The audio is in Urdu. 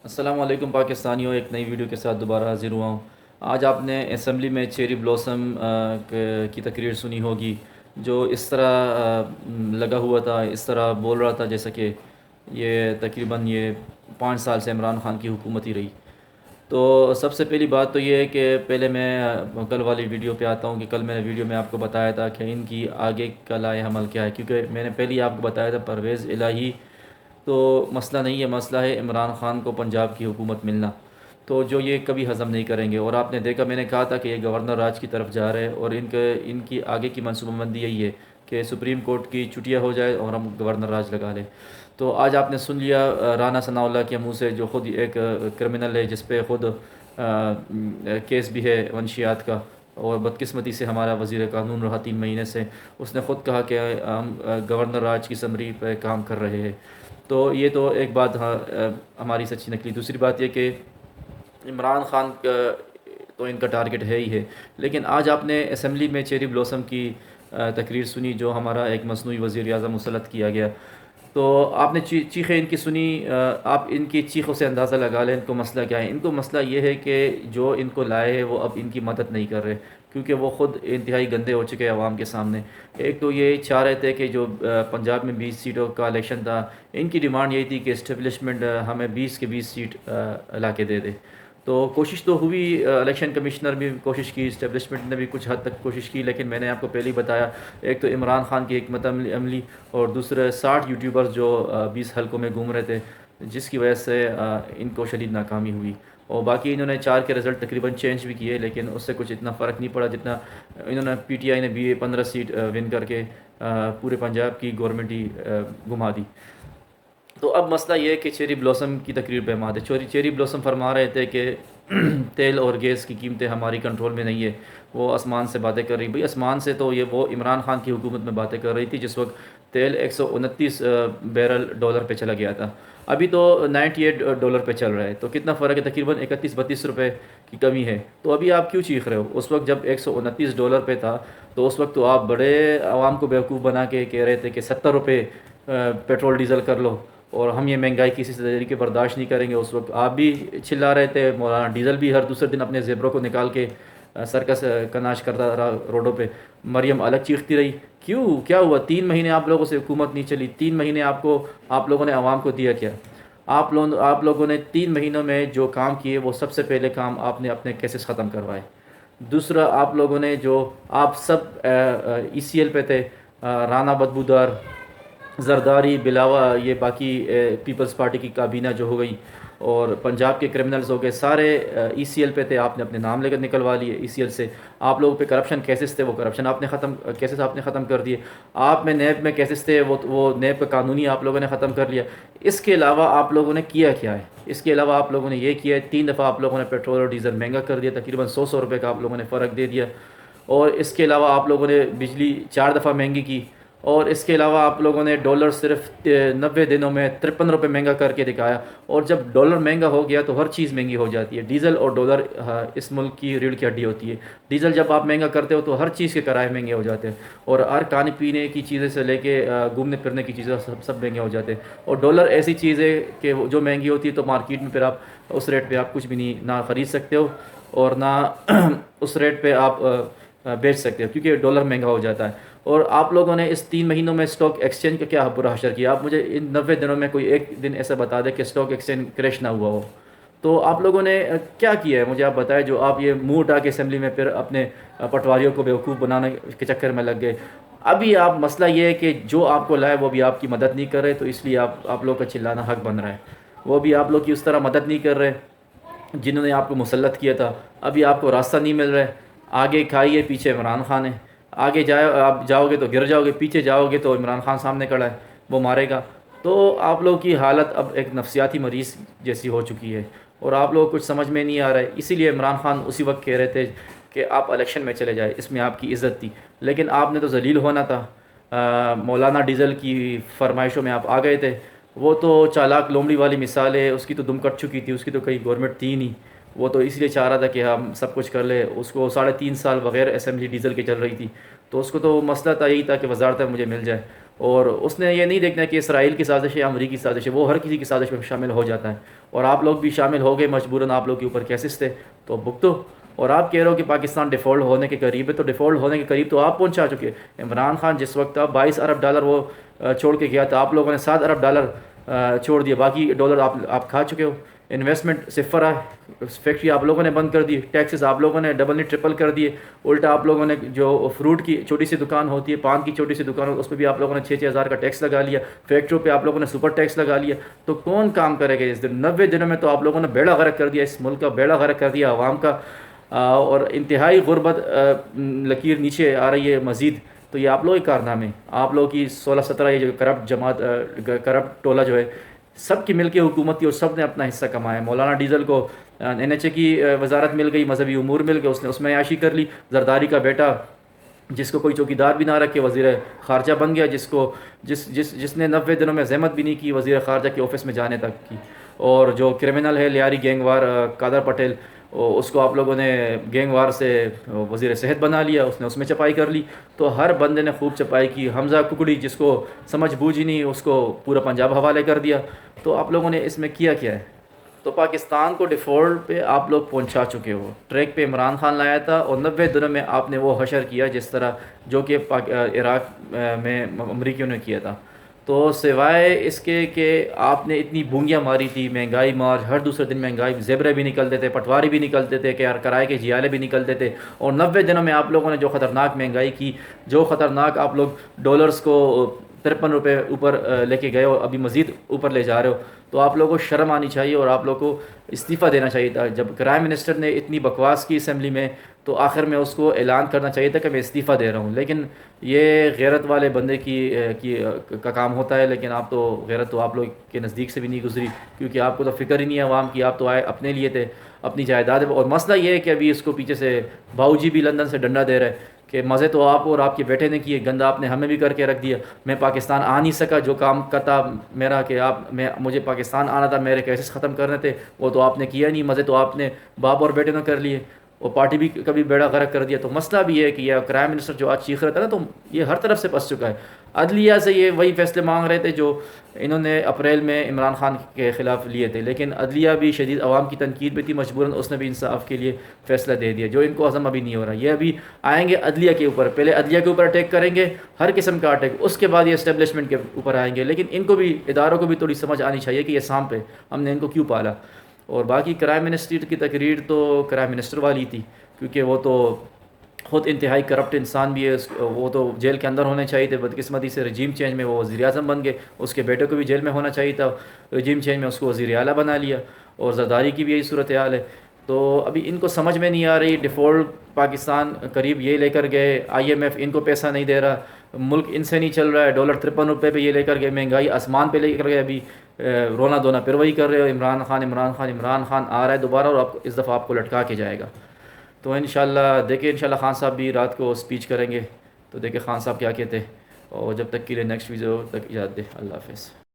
السلام علیکم پاکستانیوں، ایک نئی ویڈیو کے ساتھ دوبارہ حاضر ہوا ہوں۔ آج آپ نے اسمبلی میں چیری بلاسم کی تقریر سنی ہوگی، جو اس طرح لگا ہوا تھا، اس طرح بول رہا تھا جیسا کہ یہ تقریباً 5 سال سے عمران خان کی حکومت ہی رہی۔ تو سب سے پہلی بات تو یہ ہے کہ پہلے میں کل والی ویڈیو پہ آتا ہوں کہ کل میں نے ویڈیو میں آپ کو بتایا تھا کہ ان کی آگے کا لائے عمل کیا ہے، کیونکہ میں نے پہلے ہی آپ کو بتایا تھا پرویز الہی تو مسئلہ نہیں ہے، مسئلہ ہے عمران خان کو پنجاب کی حکومت ملنا، تو جو یہ کبھی ہضم نہیں کریں گے۔ اور آپ نے دیکھا، میں نے کہا تھا کہ یہ گورنر راج کی طرف جا رہے ہیں، اور ان کی آگے کی منصوبہ بندی یہی ہے کہ سپریم کورٹ کی چھٹیاں ہو جائے اور ہم گورنر راج لگا لیں۔ تو آج آپ نے سن لیا رانا ثناء اللہ کے منہ سے، جو خود ایک کرمنل ہے، جس پہ خود کیس بھی ہے منشیات کا، اور بدقسمتی سے ہمارا وزیر قانون رہا 3 مہینے سے، اس نے خود کہا کہ ہم گورنر راج کی سمری پہ کام کر رہے ہیں۔ تو یہ تو ایک بات ہماری سچی نکلی۔ دوسری بات یہ کہ عمران خان کا تو ان کا ٹارگٹ ہے ہی ہے، لیکن آج آپ نے اسمبلی میں چیری بلاسم کی تقریر سنی، جو ہمارا ایک مصنوعی وزیر اعظم مسلط کیا گیا۔ تو آپ نے چیخیں ان کی سنی، آپ ان کی چیخوں سے اندازہ لگا لیں ان کو مسئلہ کیا ہے۔ ان کو مسئلہ یہ ہے کہ جو ان کو لائے ہیں وہ اب ان کی مدد نہیں کر رہے، کیونکہ وہ خود انتہائی گندے ہو چکے ہیں عوام کے سامنے۔ ایک تو یہ چاہ رہے تھے کہ جو پنجاب میں 20 سیٹوں کا الیکشن تھا، ان کی ڈیمانڈ یہی تھی کہ اسٹیبلشمنٹ ہمیں 20 کے 20 سیٹ لا کے دے دے۔ تو کوشش تو ہوئی، الیکشن کمشنر بھی کوشش کی، اسٹیبلشمنٹ نے بھی کچھ حد تک کوشش کی، لیکن میں نے آپ کو پہلے ہی بتایا، ایک تو عمران خان کی حکمت عملی، اور دوسرے 60 یوٹیوبرز جو 20 حلقوں میں گھوم رہے تھے، جس کی وجہ سے ان کو شدید ناکامی ہوئی۔ اور باقی انہوں نے 4 کے رزلٹ تقریباً چینج بھی کیے، لیکن اس سے کچھ اتنا فرق نہیں پڑا جتنا انہوں نے پی ٹی آئی نے بھی 15 سیٹ ون کر کے پورے پنجاب کی گورنمنٹ ہی گھما دی۔ تو اب مسئلہ یہ ہے کہ چیری بلاسم کی تقریر پہ ماد ہے۔ چیری بلاسم فرما رہے تھے کہ تیل اور گیس کی قیمتیں ہماری کنٹرول میں نہیں ہے، وہ آسمان سے باتیں کر رہی۔ بھئی آسمان سے تو وہ عمران خان کی حکومت میں باتیں کر رہی تھی، جس وقت تیل 129 بیرل ڈالر پہ چلا گیا تھا، ابھی تو 98 ڈالر پہ چل رہا ہے، تو کتنا فرق ہے، تقریباً 31-32 روپے کی کمی ہے۔ تو ابھی آپ کیوں چیخ رہے ہو؟ اس وقت جب 129 ڈالر پہ تھا، تو اس وقت تو آپ بڑے عوام کو بیوقوف بنا کے کہہ رہے تھے کہ 70 روپے پیٹرول ڈیزل کر لو، اور ہم یہ مہنگائی کسی طریقے برداشت نہیں کریں گے۔ اس وقت آپ بھی چلا رہے تھے، مولانا ڈیزل بھی ہر دوسرے دن اپنے زیوروں کو نکال کے سرکس کا ناچ کرتا رہا روڈوں پہ، مریم الگ چیختی رہی۔ کیوں؟ کیا ہوا؟ 3 مہینے آپ لوگوں سے حکومت نہیں چلی، 3 مہینے آپ لوگوں نے عوام کو دیا کیا؟ آپ لوگوں نے 3 مہینوں میں جو کام کیے، وہ سب سے پہلے کام آپ نے اپنے کیسز ختم کروائے۔ دوسرا، آپ لوگوں نے آپ سب ای سی ایل پہ تھے، رانا بدبودار، زرداری، بلاوا، یہ باقی پیپلز پارٹی کی کابینہ جو ہو گئی، اور پنجاب کے کرمنلز ہو گئے، سارے ای سی ایل پہ تھے، آپ نے اپنے نام لے کر نکلوا لیے ای سی ایل سے۔ آپ لوگوں پہ کرپشن کیسز تھے، وہ کرپشن آپ نے ختم کر دیے۔ آپ میں نیب میں کیسز تھے، وہ نیب کا قانونی آپ لوگوں نے ختم کر لیا۔ اس کے علاوہ آپ لوگوں نے کیا ہے؟ اس کے علاوہ آپ لوگوں نے یہ کیا ہے، 3 دفعہ آپ لوگوں نے پیٹرول اور ڈیزل مہنگا کر دیا، تقریباً 100 روپے کا آپ لوگوں نے فرق دے دیا۔ اور اس کے علاوہ آپ لوگوں نے بجلی 4 دفعہ مہنگی کی، اور اس کے علاوہ آپ لوگوں نے ڈالر صرف 90 دنوں میں 53 روپے مہنگا کر کے دکھایا۔ اور جب ڈالر مہنگا ہو گیا تو ہر چیز مہنگی ہو جاتی ہے۔ ڈیزل اور ڈالر اس ملک کی ریڑھ کی ہڈی ہوتی ہے۔ ڈیزل جب آپ مہنگا کرتے ہو تو ہر چیز کے کرائے مہنگے ہو جاتے ہیں، اور ہر کھانے پینے کی چیزیں سے لے کے گھومنے پھرنے کی چیزیں سب مہنگے ہو جاتے ہیں۔ اور ڈالر ایسی چیز ہے کہ جو مہنگی ہوتی ہے تو مارکیٹ میں پھر آپ اس ریٹ پہ آپ کچھ بھی نہیں نہ خرید سکتے ہو، اور نہ اس ریٹ پہ آپ بیچ سکتے ہو، کیونکہ ڈالر مہنگا ہو جاتا ہے۔ اور آپ لوگوں نے اس 3 مہینوں میں اسٹاک ایکسچینج کا کیا برا حشر کیا؟ آپ مجھے ان 90 دنوں میں کوئی ایک دن ایسا بتا دیں کہ اسٹاک ایکسچینج کریش نہ ہوا ہو۔ تو آپ لوگوں نے کیا کیا ہے مجھے آپ بتائیں، جو آپ یہ منہ اٹھا کے اسمبلی میں پھر اپنے پٹواریوں کو بیوقوف بنانے کے چکر میں لگ گئے۔ ابھی آپ مسئلہ یہ ہے کہ جو آپ کو لائے وہ بھی آپ کی مدد نہیں کر رہے، تو اس لیے آپ لوگ کا چلانا حق بن رہا ہے۔ وہ بھی آپ لوگ کی اس طرح مدد نہیں کر رہے جنہوں نے آپ کو مسلط کیا تھا۔ ابھی آپ کو راستہ نہیں مل رہا ہے، آگے کھائیے پیچھے عمران خان ہے، آگے آپ جاؤ گے تو گر جاؤ گے، پیچھے جاؤ گے تو عمران خان سامنے کھڑا ہے، وہ مارے گا۔ تو آپ لوگوں کی حالت اب ایک نفسیاتی مریض جیسی ہو چکی ہے، اور آپ لوگوں کو کچھ سمجھ میں نہیں آ رہا ہے۔ اسی لیے عمران خان اسی وقت کہہ رہے تھے کہ آپ الیکشن میں چلے جائیں، اس میں آپ کی عزت تھی، لیکن آپ نے تو ذلیل ہونا تھا۔ مولانا ڈیزل کی فرمائشوں میں آپ آ گئے تھے۔ وہ تو چالاک لومڑی والی مثال ہے، اس کی تو دم کٹ چکی تھی، اس کی تو کئی گورنمنٹ تھی نہیں۔ وہ تو اس لیے چاہ رہا تھا کہ ہم سب کچھ کر لے، اس کو 3.5 سال بغیر اسمبلی ڈیزل کے چل رہی تھی، تو اس کو تو مسئلہ تھا یہی تھا کہ وزارت مجھے مل جائے۔ اور اس نے یہ نہیں دیکھنا کہ اسرائیل کی سازش ہے یا امریکی سازش ہے، وہ ہر کسی کی سازش میں شامل ہو جاتا ہے، اور آپ لوگ بھی شامل ہو گئے مجبوراً، آپ لوگ کے اوپر کیسز تھے تو بھگتو۔ اور آپ کہہ رہے ہو کہ پاکستان ڈیفالٹ ہونے کے قریب ہے، تو ڈیفالٹ ہونے کے قریب تو آپ پہنچا چکے۔ عمران خان جس وقت آپ 22 ارب ڈالر وہ چھوڑ کے گیا تھا، آپ لوگوں نے 7 ارب ڈالر چھوڑ دیا، باقی ڈالر آپ کھا چکے ہو۔ انویسٹمنٹ صفر ہے، فیکٹری آپ لوگوں نے بند کر دی، ٹیکسز آپ لوگوں نے ڈبل نہیں ٹرپل کر دیے، الٹا آپ لوگوں نے جو فروٹ کی چھوٹی سی دکان ہوتی ہے، پان کی چھوٹی سی دکان ہوتی ہے، اس پہ بھی آپ لوگوں نے 6,000 کا ٹیکس لگا لیا، فیکٹریوں پہ آپ لوگوں نے سپر ٹیکس لگا لیا۔ تو کون کام کرے گا اس دن؟ 90 دنوں میں تو آپ لوگوں نے بیڑا غرق کر دیا، اس ملک کا بیڑا غرق کر دیا، عوام کا، اور انتہائی غربت، لکیر نیچے آ رہی ہے مزید۔ تو یہ آپ لوگ کے کارنامے، آپ لوگ کی 16-17 یہ جو کرپٹ جماعت، کرپٹ ٹولہ جو ہے، سب کی مل کے حکومت تھی اور سب نے اپنا حصہ کمایا۔ مولانا ڈیزل کو NHA کی وزارت مل گئی، مذہبی امور مل گئے، اس نے عیاشی کر لی۔ زرداری کا بیٹا جس کو کوئی چوکیدار بھی نہ رکھے وزیر خارجہ بن گیا، جس نے 90 دنوں میں زحمت بھی نہیں کی وزیر خارجہ کے آفس میں جانے تک کی۔ اور جو کرمنل ہے لیاری گینگ وار قادر پٹیل، اس کو آپ لوگوں نے گینگ وار سے وزیر صحت بنا لیا، اس میں چپائی کر لی۔ تو ہر بندے نے خوب چپائی کی۔ حمزہ ککڑی جس کو سمجھ بوجھ ہی نہیں، اس کو پورا پنجاب حوالے کر دیا۔ تو آپ لوگوں نے اس میں کیا ہے؟ تو پاکستان کو ڈیفالٹ پہ آپ لوگ پہنچا چکے ہو۔ ٹریک پہ عمران خان لایا تھا اور 90 دنوں میں آپ نے وہ حشر کیا جس طرح جو کہ عراق میں امریکیوں نے کیا تھا۔ تو سوائے اس کے کہ آپ نے اتنی بونگیاں ماری تھی، مہنگائی مار، ہر دوسرے دن مہنگائی، زیبرے بھی نکلتے تھے، پٹواری بھی نکلتے تھے، کہ کرائے کے جیالے بھی نکلتے تھے، اور 90 دنوں میں آپ لوگوں نے جو خطرناک مہنگائی کی، جو خطرناک آپ لوگ ڈالرز کو 53 روپے اوپر لے کے گئے ہو، ابھی مزید اوپر لے جا رہے ہو، تو آپ لوگوں کو شرم آنی چاہیے اور آپ لوگوں کو استعفیٰ دینا چاہیے تھا۔ جب پرائم منسٹر نے اتنی بکواس کی اسمبلی میں، تو آخر میں اس کو اعلان کرنا چاہیے تھا کہ میں استعفیٰ دے رہا ہوں، لیکن یہ غیرت والے بندے کا کام ہوتا ہے۔ لیکن آپ تو غیرت تو آپ لوگ کے نزدیک سے بھی نہیں گزری، کیونکہ آپ کو تو فکر ہی نہیں ہے عوام کی، آپ تو آئے اپنے لیے تھے، اپنی جائیداد۔ اور مسئلہ یہ ہے کہ ابھی اس کو پیچھے سے باؤ جی بھی لندن سے ڈنڈا دے رہے کہ مزے تو آپ اور آپ کے بیٹے نے کیے، گندہ آپ نے ہمیں بھی کر کے رکھ دیا، میں پاکستان آ نہیں سکا، جو کام کرتا میرا کہ مجھے پاکستان آنا تھا، میرے کیسز ختم کرنے تھے، وہ تو آپ نے کیا نہیں، مزے تو آپ نے باپ اور بیٹے نے کر لیے، وہ پارٹی بھی کبھی بیڑا غرق کر دیا۔ تو مسئلہ بھی یہ ہے کہ یہ پرائم منسٹر جو آج چیخ رہا تھا نا، تو یہ ہر طرف سے پس چکا ہے۔ عدلیہ سے یہ وہی فیصلے مانگ رہے تھے جو انہوں نے اپریل میں عمران خان کے خلاف لیے تھے، لیکن عدلیہ بھی شدید عوام کی تنقید بھی تھی، مجبوراً اس نے بھی انصاف کے لیے فیصلہ دے دیا، جو ان کو ہضم ابھی نہیں ہو رہا۔ یہ ابھی آئیں گے عدلیہ کے اوپر، پہلے عدلیہ کے اوپر اٹیک کریں گے، ہر قسم کا اٹیک، اس کے بعد یہ اسٹیبلشمنٹ کے اوپر آئیں گے۔ لیکن ان کو بھی، اداروں کو بھی تھوڑی سمجھ آنی چاہیے کہ یہ سانپ ہے، ہم نے ان کو کیوں پالا۔ اور باقی کرائم منسٹر کی تقریر تو کرائم منسٹر والی تھی، کیونکہ وہ تو خود انتہائی کرپٹ انسان بھی ہے، وہ تو جیل کے اندر ہونے چاہیے تھے۔ بدقسمتی سے رجیم چینج میں وہ وزیر اعظم بن گئے، اس کے بیٹے کو بھی جیل میں ہونا چاہیے تھا، رجیم چینج میں اس کو وزیر اعلیٰ بنا لیا، اور زرداری کی بھی یہی صورتحال ہے۔ تو ابھی ان کو سمجھ میں نہیں آ رہی، ڈیفالٹ پاکستان قریب یہ لے کر گئے، IMF ان کو پیسہ نہیں دے رہا، ملک ان سے نہیں چل رہا ہے، ڈالر 53 روپے پہ یہ لے کر گئے، مہنگائی آسمان پہ لے کر گئے، ابھی رونا دھونا پھر وہی کر رہے ہو، عمران خان عمران خان عمران خان آ رہا ہے دوبارہ، اور اس دفعہ آپ کو لٹکا کے جائے گا۔ تو انشاءاللہ دیکھیں، انشاءاللہ خان صاحب بھی رات کو سپیچ کریں گے، تو دیکھیں خان صاحب کیا کہتے ہیں، اور جب تک کے لیے نیکسٹ ویڈیو تک اجازت دے، اللہ حافظ۔